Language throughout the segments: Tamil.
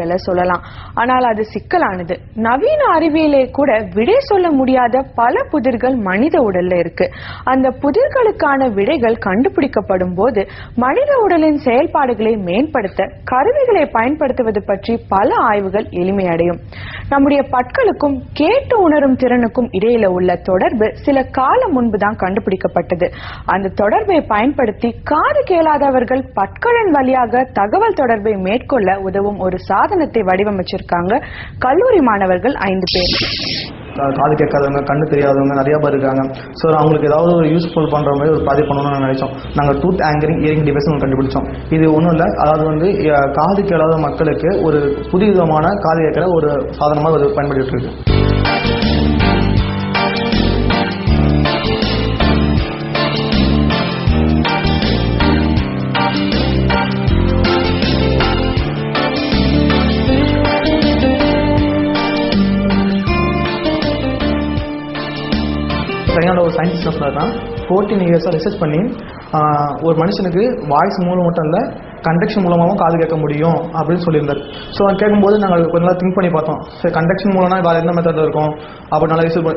பதில்களை சொல்லலாம். ஆனால் அது சிக்கலானது. நவீன அறிவியலே கூட விடை சொல்ல முடியாத பல புதிர்கள் மனித உடல்ல இருக்கு. அந்த புதிர்களுக்கான விடைகள் கண்டுபிடிக்கப்படும் போது மனித உடலின் செயல்பாடுகளை மேம்படுத்த கருவிகளை பயன்படுத்துவது பற்றி பல ஆய்வுகள் எளிமையடையும். நம்முடைய பற்களுக்கும் கேட்டு உணரும் திறனுக்கும் இடையில உள்ள தொடர்பு சில காலம் முன்புதான் கண்டுபிடிக்கப்பட்டது. அந்த தொடர்பை பயன்படுத்தி காது கேளாதவர்கள் பற்களின் வழியாக தகவல் தொடர்பை மேற்கொள்ள உதவும் ஒரு சாதனத்தை வடிவமைச்சிருக்காங்க கல்லூரி மாணவர்கள் 5 பேர். காது கேட்காதவங்க, கண்ணு தெரியாதவங்க நிறைய பேர் இருக்காங்க. ஸோ அவங்களுக்கு ஏதாவது ஒரு யூஸ்ஃபுல் பண்ணுற மாதிரி ஒரு ப்ராஜெக்ட் பண்ணணும்னு நினைச்சோம். நாங்கள் டூத் ஆங்கரிங் இயரிங் டிவைஸ் கண்டுபிடிச்சோம். இது ஒன்றும் இல்லை, அதாவது காது கேளாத மக்களுக்கு ஒரு புதிய விதமான காது கேட்கிற ஒரு சாதனமாக அது பயன்படுத்திட்டு இருக்கு. சரியான ஒரு சயின்டிஸ்ட் தான் 14 இயர்ஸாக ரிசர்ச் பண்ணி ஒரு மனுஷனுக்கு வாய்ஸ் மூலம் மட்டும் இல்லை கண்டக்ஷன் மூலமாகவும் காது கேட்க முடியும் அப்படின்னு சொல்லியிருந்தார். ஸோ அது கேட்கும்போது நாங்கள் கொஞ்சம் நாள் திங்க் பண்ணி பார்த்தோம். சரி, கண்டக்ஷன் மூலம்னா வேறு என்ன மெத்தட் இருக்கும் அப்போ நல்லா ரிசர்ச்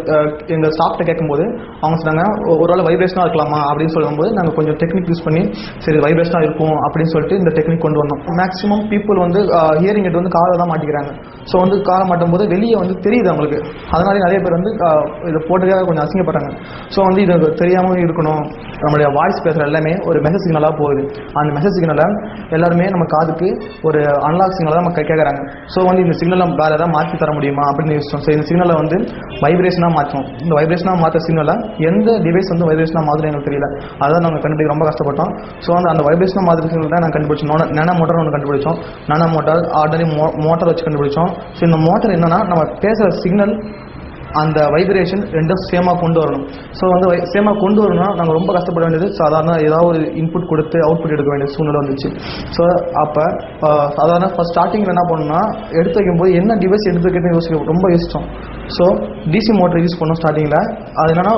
எங்கள் ஸ்டாஃப்ட்டை கேட்கும்போது அவங்க சொன்னாங்க ஒரு வேளை வைப்ரேஷனாக இருக்கலாமா அப்படின்னு சொல்லும்போது நாங்கள் கொஞ்சம் டெக்னிக் யூஸ் பண்ணி சரி வைப்ரேஷனாக இருக்கும் அப்படின்னு சொல்லிட்டு இந்த டெக்னிக் கொண்டு வந்தோம். மேக்ஸிமம் பீப்புள் ஹியரிங் எட் காதில் தான் மாட்டிக்கிறாங்க. ஸோ காதை மாட்டும் போது வெளியே தெரியுது அவங்களுக்கு. அதனாலே நிறைய பேர் இதை போட்டுக்காக கொஞ்சம் அசிங்கப்படுறாங்க. ஸோ இது தெரியாமல் இருக்கணும். நம்மளுடைய வாய்ஸ் பேசுகிற எல்லாமே ஒரு மெசேஜ் சிக்னலாக போகுது. அந்த மெசேஜ் சிக்னலை எல்லாருமே நம்ம காதுக்கு ஒரு அன்லாக் சிக்னலாக தான் நம்ம கேட்குறாங்க. ஸோ இந்த சிக்னலை வேறு ஏதாவது மாற்றி தர முடியுமா அப்படின்னு யோசிச்சோம். ஸோ இந்த சிக்னலை வைப்ரேஷனாக மாற்றோம். இந்த வைப்ரேஷனாக மாற்ற சிக்னலை எந்த டிவைஸ் வைப்ரேஷனாக மாற்றணும் எங்களுக்கு தெரியல. அதான் நாங்கள் கண்டுபிடிக்க ரொம்ப கஷ்டப்பட்டோம். ஸோ அந்த வைப்ரேஷனாக மாற்ற சிக்னல் தான் நாங்கள் கண்டுபிடிச்சோம். நானோ மோட்டார் ஒன்று கண்டுபிடிச்சோம். நானோ மோட்டார் ஆர்டினரி மோட்டார் வச்சு கண்டுபிடிச்சோம். ஸோ இந்த மோட்டார் என்னன்னா நம்ம பேசுகிற சிக்னல் அந்த வைப்ரேஷன் ரெண்டும் சேமாக கொண்டு வரணும். ஸோ சேமாக கொண்டு வரணும்னா நாங்கள் ரொம்ப கஷ்டப்பட வேண்டியது சாதாரண ஏதாவது ஒரு இன்புட் கொடுத்து அவுட்புட் எடுக்க வேண்டிய சூழ்நிலை வந்துச்சு. ஸோ அப்போ சாதாரண ஃபஸ்ட் ஸ்டார்டிங்கில் என்ன பண்ணணும்னா எடுத்து வைக்கும்போது என்ன டிவைஸ் எடுத்து வைக்கிறது ரொம்ப யோசித்தோம். ஸோ டிசி மோட்டர் யூஸ் பண்ணோம் ஸ்டார்டிங்கில். அது என்னென்னா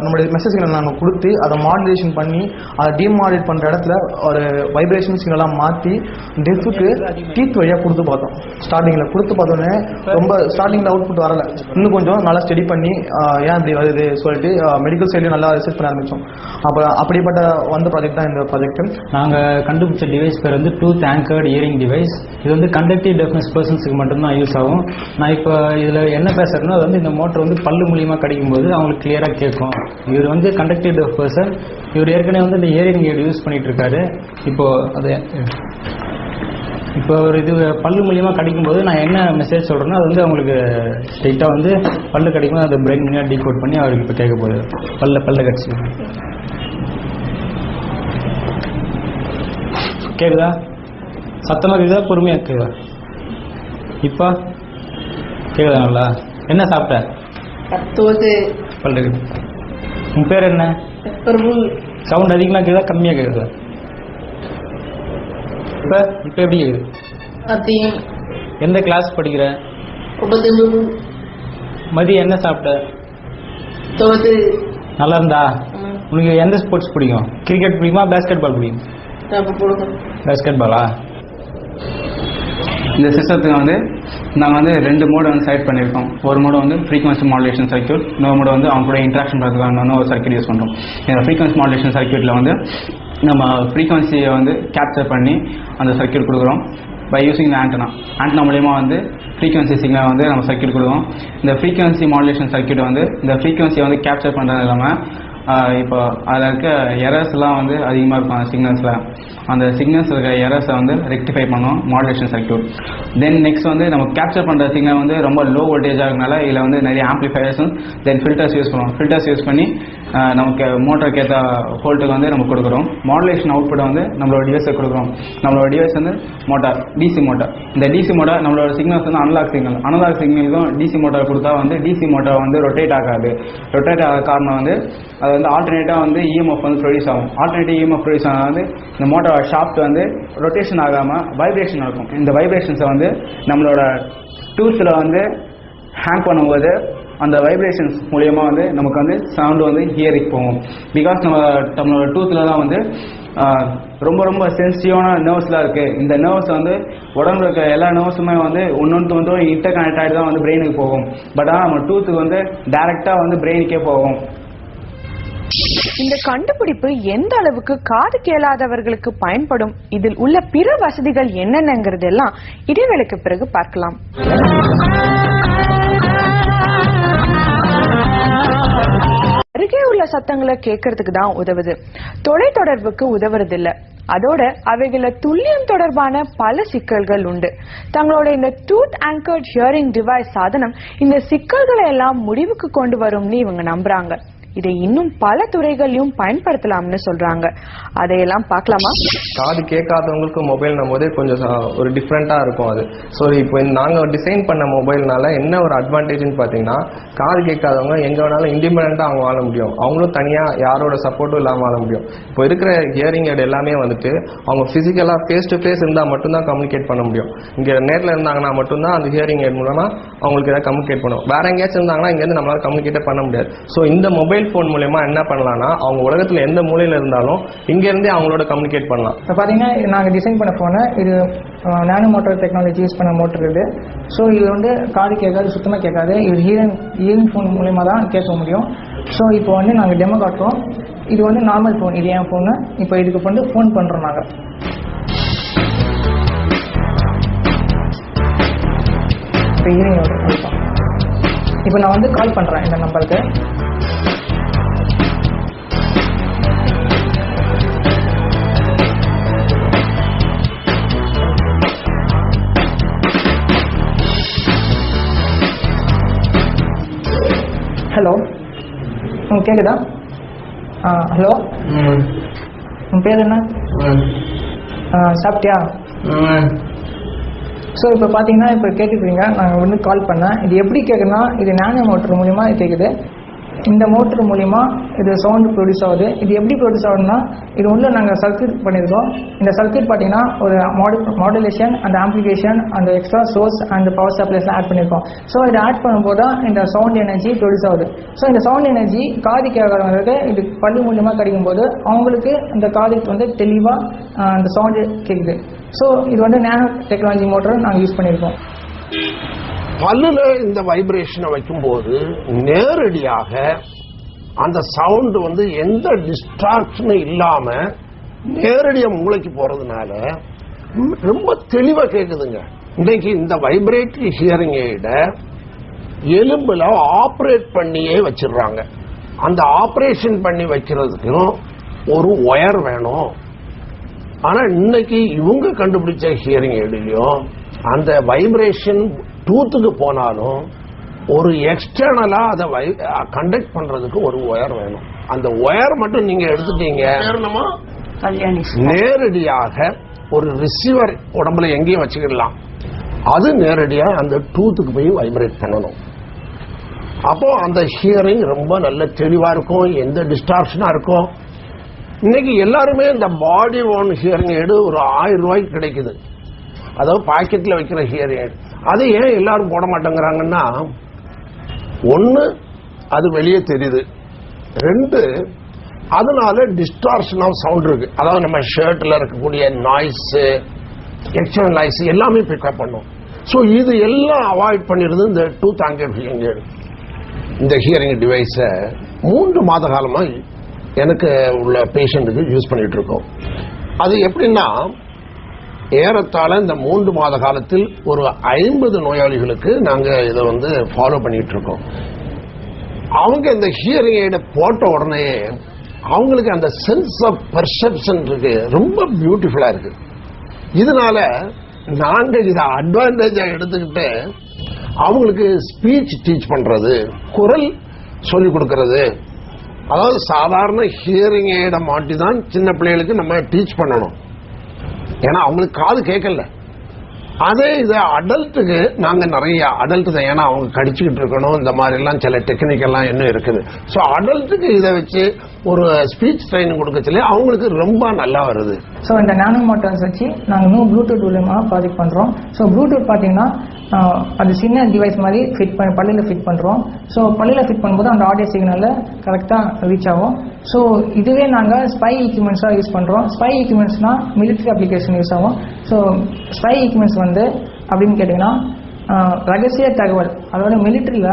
நம்மளுடைய மெசேஜ்களை நாங்கள் கொடுத்து அதை மாடுலேஷன் பண்ணி அதை டிமாடுலேட் பண்ணுற இடத்துல ஒரு வைப்ரேஷன் சிக்னலாக மாற்றி டெஃபுக்கு டீத் வழியாக கொடுத்து பார்த்தோம். ஸ்டார்டிங்கில் கொடுத்து பார்த்தோன்னே ரொம்ப ஸ்டார்டிங்கில் அவுட்புட் வரலை. இன்னும் கொஞ்சம் நல்லா ஸ்டடி பண்ணி ஏன் இப்படி வருது சொல்லிட்டு மெடிக்கல் சைட்லையும் நல்லா ரிசர்ச் பண்ண ஆரம்பித்தோம். அப்போ அப்படிப்பட்ட ப்ராஜெக்ட் தான் இந்த ப்ராஜெக்ட். நாங்கள் கண்டுபிடிச்ச டிவைஸ் பேர் டூத் ஆங்கர்ட் இயரிங் டிவைஸ். இது கண்டக்டிவ் டெஃப்னஸ் பர்சன்ஸுக்கு மட்டும்தான் யூஸ் ஆகும். நான் இப்போ இதில் என்ன பேசுகிறேன்னா இந்த மோட்டர் பல்லு மூலியமாக கடிக்கும்போது அவங்களுக்கு கிளியராக கேட்கும். இவர் கண்டக்டிவ் டெஃப் பர்சன். இவர் ஏற்கனவே இந்த இயரிங் எய்ட் யூஸ் பண்ணிட்டு இருக்காரு. இப்போ ஒரு பல்லு மூலியமாக கடிக்கும்போது நான் என்ன மெசேஜ் சொல்கிறேன்னா அது அவங்களுக்கு ஸ்ட்ரைட்டாக பல்லு கடிக்கும்போது அதை பிரெயின் மூலியமாக டீகோட் பண்ணி அவருக்கு இப்போ கேட்க போகுது. பல்ல கடிச்சு கேட்குதா? சத்தமாக கேட்குதா? பொறுமையாக கேட்குதா? இப்போ கேட்குதா? நல்லா என்ன சாப்பிட்ட? பல்லு. உன் பேர் என்ன? சவுண்ட் அதிகமாக கேட்குதா கம்மியாக கேட்குதா? இப்போ எப்படி கேட்குது? எந்த கிளாஸ் படிக்கிற? மதியம் என்ன சாப்பிட்ட? நல்லா இருந்தா? உனக்கு எந்த ஸ்போர்ட்ஸ் பிடிக்கும்? கிரிக்கெட் பிடிக்குமா பேஸ்கெட் பால் பிடிக்கும்? பேஸ்கெட் பாலா? இந்த சிஸ்டத்துக்கு நாங்கள் 2 மோடை செலக்ட் பண்ணியிருக்கோம். ஒரு மோடு ஃப்ரீக்வன்சி மாடுலேஷன் சர்க்யூட், இன்னொரு மோடு அவங்க கூட இன்ட்ராக்ஷன் பண்ணுறதுக்கான ஒரு சர்க்யூட் யூஸ் பண்ணுறோம். இந்த ஃப்ரீக்வன்சி மாடுலேஷன் சர்க்யூட்டில் நம்ம ஃப்ரீக்வன்சியை கேப்சர் பண்ணி அந்த சர்க்யூட் கொடுக்குறோம் பை யூஸிங் த ஆண்டனா மூலிமா ஃப்ரீக்வன்சி சிக்னல் நம்ம சர்க்யூட் கொடுக்குறோம். இந்த ஃப்ரீக்வன்சி மாடுலேஷன் சர்க்யூட் இந்த ஃப்ரீக்வன்சியை கேப்சர் பண்ணுறது இல்லாமல் இப்போ அதில் இருக்க எரர்ஸ்லாம் அதிகமாக இருக்கும். அந்த சிக்னல்ஸில் அந்த சிக்னல்ஸ் இருக்க எரர்ஸை ரெக்டிஃபை பண்ணோம் மாடுலேஷன் சர்க்யூட். தென் நெக்ஸ்ட் நம்ம கேப்சர் பண்ணுற சிக்னல் ரொம்ப லோ வோல்டேஜாக இருக்கனால இதில் நிறைய ஆம்ப்ளிஃபயர்ஸும் தென் ஃபில்டர்ஸ் யூஸ் பண்ணுவோம். ஃபில்டர்ஸ் யூஸ் பண்ணி நமக்கு மோட்டருக்கு ஏற்ற வோல்ட்டுக்கு நம்ம கொடுக்குறோம். மாடுலேஷன் அவுட்புட்டை நம்மளோட டிவைஸை கொடுக்குறோம். நம்மளோட டிவைஸ் மோட்டார், டிசி மோட்டார். இந்த டிசி மோட்டார் நம்மளோட சிக்னல்ஸ் அனலாக் சிக்னல். அனலாக் சிக்னலுக்கும் டிசி மோட்டார் கொடுத்தா டிசி மோட்டார் ரொட்டேட் ஆகாது. ரொட்டேட் ஆகாத காரணம் அது ஆல்டர்னேட்டாக இஎம்எஃப் ப்ரொடியூஸ் ஆகும். ஆல்டர்னேட்டிவ் இஎம்எஃப் ப்ரொடியூஸ் ஆனால் இந்த மோட்டார் ஷாஃப்ட் ரொட்டேஷன் ஆகாமல் வைப்ரேஷன் இருக்கும். இந்த வைப்ரேஷன்ஸை நம்மளோட டூல்ஸில் ஹேங் பண்ணும்போது அந்த வைப்ரேஷன்ஸ் மூலியமாக நமக்கு சவுண்டு ஹியரிங் போகும். பிகாஸ் நம்மளோட டூத்தில் தான் ரொம்ப ரொம்ப சென்சிட்டிவான நர்வ்ஸ்லாம் இருக்குது. இந்த நர்வ்ஸ் வந்து உடம்புல இருக்க எல்லா நர்வ்ஸுமே வந்து ஒன்று இன்டர் கனெக்ட் ஆகிட்டு தான் வந்து பிரெயினுக்கு போகும். பட் ஆனால் நம்ம டூத்துக்கு வந்து டைரெக்டாக வந்து பிரெயினுக்கே போகும். இந்த கண்டுபிடிப்பு எந்த அளவுக்கு காது கேளாதவர்களுக்கு பயன்படும், இதில் உள்ள பிற வசதிகள் என்னென்னங்கிறதெல்லாம் இடைவேளைக்கு பிறகு பார்க்கலாம். அருகே உள்ள சத்தங்களை கேட்கறதுக்கு தான் உதவுது, தொலைத்தொடர்புக்கு உதவுறது இல்ல. அதோட அவைகள துல்லியம் தொடர்பான பல சிக்கல்கள் உண்டு. தங்களோட இந்த டூத் ஆங்கர்ட் ஹியரிங் டிவைஸ் சாதனம் இந்த சிக்கல்களை எல்லாம் முடிவுக்கு கொண்டு வரும்னு இவங்க நம்புறாங்க. இதை இன்னும் பல துறைகளையும் பயன்படுத்தலாம்னு சொல்றாங்க. அதையெல்லாம் பார்க்கலாமா? காது கேட்காதவங்களுக்கு மொபைல்னும் போதே கொஞ்சம் ஒரு டிஃப்ரெண்ட்டாக இருக்கும் அது. ஸோ இப்போ நாங்கள் டிசைன் பண்ண மொபைல்னால என்ன ஒரு அட்வான்டேஜ்னு பார்த்தீங்கன்னா, காது கேட்காதவங்க எங்கே வேணாலும் இண்டிபெண்ட்டாக அவங்க வாழ முடியும். அவங்களும் தனியாக யாரோட சப்போர்ட்டும் இல்லாமல் வாழ முடியும். இப்போ இருக்கிற ஹியரிங் எய்ட் எல்லாமே வந்துட்டு அவங்க ஃபிசிக்கலாக ஃபேஸ் டு ஃபேஸ் இருந்தால் மட்டும்தான் கம்யூனிகேட் பண்ண முடியும். இங்கே நேரில் இருந்தாங்கன்னா மட்டும்தான் அந்த ஹியரிங் எய்ட் மூலமாக அவங்களுக்கு எதாவது கம்யூனிகேட் பண்ணும். வேற எங்கேயாச்சும் இருந்தாங்கன்னா இங்கேருந்து நம்மளால கம்யூனிகேட்டே பண்ண முடியாது. ஸோ இந்த மொபைல் ஃபோன் மூலமா என்ன பண்ணலாம்னா, அவங்க உலகத்தில் எந்த மூலையில் இருந்தாலும் இங்கேருந்தே அவங்களோட கம்யூனிகேட் பண்ணலாம். இப்போ பார்த்தீங்கன்னா நாங்கள் டிசைன் பண்ண ஃபோனை இது நானோ மோட்டர் டெக்னாலஜி யூஸ் பண்ண மோட்டர் இது. ஸோ இது வந்து காது கேட்காது, சுத்தமாக கேட்காது. இது ஹியரிங் ஃபோன் மூலயமா தான் கேட்க முடியும். ஸோ இப்போ வந்து நாங்கள் டெமோ காட்டுறோம். இது வந்து நார்மல் ஃபோன், இது என் ஃபோனு. இப்போ இதுக்கு வந்து ஃபோன் பண்ணுறோம் நாங்கள். இப்போ ஹியரிங் இப்போ நான் வந்து கால் பண்ணுறேன் இந்த நம்பருக்கு. ஹலோ, உங்களுக்கு கேட்குதா? ஹலோ, உன் பேர் என்ன? சாப்பிட்டியா? ஸோ இப்போ பார்த்தீங்கன்னா இப்போ கேட்டுக்கிறீங்க, நாங்கள் வந்து கால் பண்ணேன். இது எப்படி கேட்குன்னா, இது நானோ மோட்டர் மூலிமா கேட்குது. இந்த மோட்டர் மூலிமா இது சவுண்டு ப்ரொடியூஸ் ஆகுது. இது எப்படி ப்ரொடியூஸ் ஆகுதுன்னா, இது உள்ள நாங்கள் சர்க்யூட் பண்ணியிருக்கோம். இந்த சர்க்யூட் பார்த்தீங்கன்னா ஒரு மாடுலேஷன், அந்த ஆம்பிளிஃபிகேஷன், அந்த எக்ஸ்ட்ரா சோர்ஸ் அண்ட் பவர் சப்ளைஸ்லாம் ஆட் பண்ணியிருக்கோம். ஸோ இதை ஆட் பண்ணும்போது தான் இந்த சவுண்ட் எனர்ஜி ப்ரொடியூஸ் ஆகுது. ஸோ இந்த சவுண்ட் எனர்ஜி காது கேட்கறவங்களுக்கு இது பல்லு மூலியமாக கிடைக்கும் போது அவங்களுக்கு இந்த காதுக்கு வந்து தெளிவாக அந்த சவுண்டு கேட்குது. ஸோ இது வந்து நானோ டெக்னாலஜி மோட்டர் நாங்கள் யூஸ் பண்ணியிருக்கோம். பல்லுல இந்த வைப்ரேஷனை வைக்கும்போது நேரடியாக அந்த சவுண்ட் வந்து எந்த டிஸ்ட்ராக்ஷனும் இல்லாம நேரடியாக மூளைக்கு போறதுனால ரொம்ப தெளிவா கேக்குதுங்க. இன்னைக்கு இந்த வைப்ரேட்டரி ஹியரிங் எய்ட எலும்புல ஆப்ரேட் பண்ணியே வச்சிடுறாங்க. அந்த ஆப்ரேஷன் பண்ணி வைக்கிறதுக்கும் ஒரு ஒயர் வேணும். ஆனா இன்னைக்கு இவங்க கண்டுபிடிச்ச ஹியரிங் எய்ட்லயும் அந்த வைப்ரேஷன் டூத்துக்கு போனாலும் ஒரு எக்ஸ்டர்னலா அதை கண்டக்ட் பண்றதுக்கு ஒரு ஒயர் வேணும். அந்த ஒயர் மட்டும் நீங்க எடுத்துட்டீங்க, நேரடியாக ஒரு ரிசீவர் உடம்புல எங்கேயும் வச்சுக்கிடலாம். அது நேரடியா அந்த டூத்துக்கு போய் வைப்ரேட் பண்ணணும். அப்போ அந்த ஹியரிங் ரொம்ப நல்ல தெளிவா இருக்கும், எந்த டிஸ்டார்ஷனா இருக்கும். இன்னைக்கு எல்லாருமே இந்த பாடி ஓன் ஹியரிங் எய்டு ஒரு 1000 ரூபாய்க்கு கிடைக்குது. அதாவது பாக்கெட்ல வைக்கிற ஹியரிங் எய்டு. அது ஏன் எல்லாரும் போட மாட்டேங்கிறாங்கன்னா, ஒன்று அது வெளியே தெரியுது, 2 அதனால டிஸ்டார்ஷன் ஆஃப் சவுண்ட் இருக்கு. அதாவது நம்ம ஷர்ட்ல இருக்கக்கூடிய நாய்ஸ், எக்ஸ்டர்னல் நாய்ஸ் எல்லாமே பிக்கப் பண்ணும். ஸோ இது எல்லாம் அவாய்ட் பண்ணிடுது இந்த டூத் ஆங்கர்ட் ஹியரிங் எய்டு. இந்த ஹியரிங் டிவைஸை 3 மாத காலமா எனக்கு உள்ள பேஷண்ட்டுக்கு யூஸ் பண்ணிட்டு இருக்கோம். அது எப்படின்னா, ஏறத்தாழ இந்த 3 மாத காலத்தில் ஒரு 50 நோயாளிகளுக்கு நாங்கள் இதை வந்து ஃபாலோ பண்ணிட்டு இருக்கோம். அவங்க இந்த ஹியரிங் எய்டை போட்ட உடனே அவங்களுக்கு அந்த சென்ஸ் ஆஃப் பெர்செப்ஷன் இருக்கு, ரொம்ப பியூட்டிஃபுல்லா இருக்கு. இதனால நாங்கள் இதை அட்வான்டேஜா எடுத்துக்கிட்டு அவங்களுக்கு ஸ்பீச் டீச் பண்றது, குரல் சொல்லி கொடுக்கறது. அதாவது சாதாரண ஹியரிங் எய்டை மாட்டி தான் சின்ன பிள்ளைகளுக்கு நம்ம டீச் பண்ணணும், ஏன்னா அவங்களுக்கு காது கேட்கல. அதே இது அடல்ட்டுக்கு நாங்கள் நிறைய அடல்ட் தான், ஏன்னா அவங்க கடிச்சுக்கிட்டு இருக்கணும், இந்த மாதிரிலாம் சில டெக்னிக்கெல்லாம் இன்னும் இருக்குது. ஸோ அடல்ட்டுக்கு இதை வச்சு ஒரு ஸ்பீச் ட்ரைனிங் கொடுக்க சொல்லி அவங்களுக்கு ரொம்ப நல்லா வருது. ஸோ இந்த நானோ மோட்டார்ஸ் வச்சு நாங்கள் இன்னும் ப்ளூடூத் மூலமாக ப்ராஜெக்ட் பண்ணுறோம். ஸோ ப்ளூடூத் பார்த்தீங்கன்னா அது சின்ன டிவைஸ் மாதிரி பல்லில் ஃபிட் பண்ணுறோம். ஸோ பல்லில் ஃபிட் பண்ணும்போது அந்த ஆடியோ சிக்னலில் கரெக்டாக ரீச் ஆகும். ஸோ இதுவே நாங்கள் ஸ்பை எக்யூப்மெண்ட்ஸாக யூஸ் பண்ணுறோம். ஸ்பை எக்யூப்மெண்ட்ஸ்னால் மிலிட்ரி அப்ளிகேஷன் யூஸ் ஆகும். ஸோ ஸ்பை எக்யூப்மெண்ட்ஸ் வந்து அப்படின்னு கேட்டிங்கன்னா ரகசிய தகவல், அதோட மிலிட்ரியில்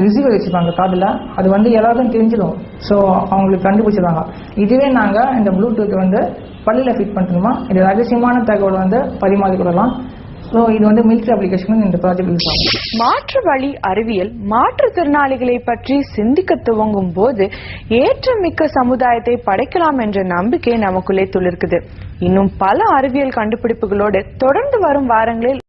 ரிசீவர் வச்சுப்பாங்க காதில், அது வந்து எல்லாருக்கும் தெரிஞ்சிடும். ஸோ அவங்களுக்கு கண்டுபிடிச்சிடுவாங்க. இதுவே நாங்கள் இந்த ப்ளூடூத் வந்து பல்லில் ஃபிட் பண்ணிட்டோமா இது ரகசியமான தகவல் வந்து பரிமாறிக்கொள்ளலாம். ஸோ இது வந்து மிலிட்ரி அப்ளிகேஷன் இந்த ப்ராஜெக்ட் யூஸ் ஆகும். மாற்று வழி அறிவியல் மாற்றுத்திறனாளிகளை பற்றி சிந்திக்க துவங்கும் போது ஏற்றமிக்க சமுதாயத்தை படைக்கலாம் என்ற நம்பிக்கை நமக்குள்ளே துளிர்க்குது. இன்னும் பல அறிவியல் கண்டுபிடிப்புகளோடு தொடர்ந்து வரும் வாரங்களில்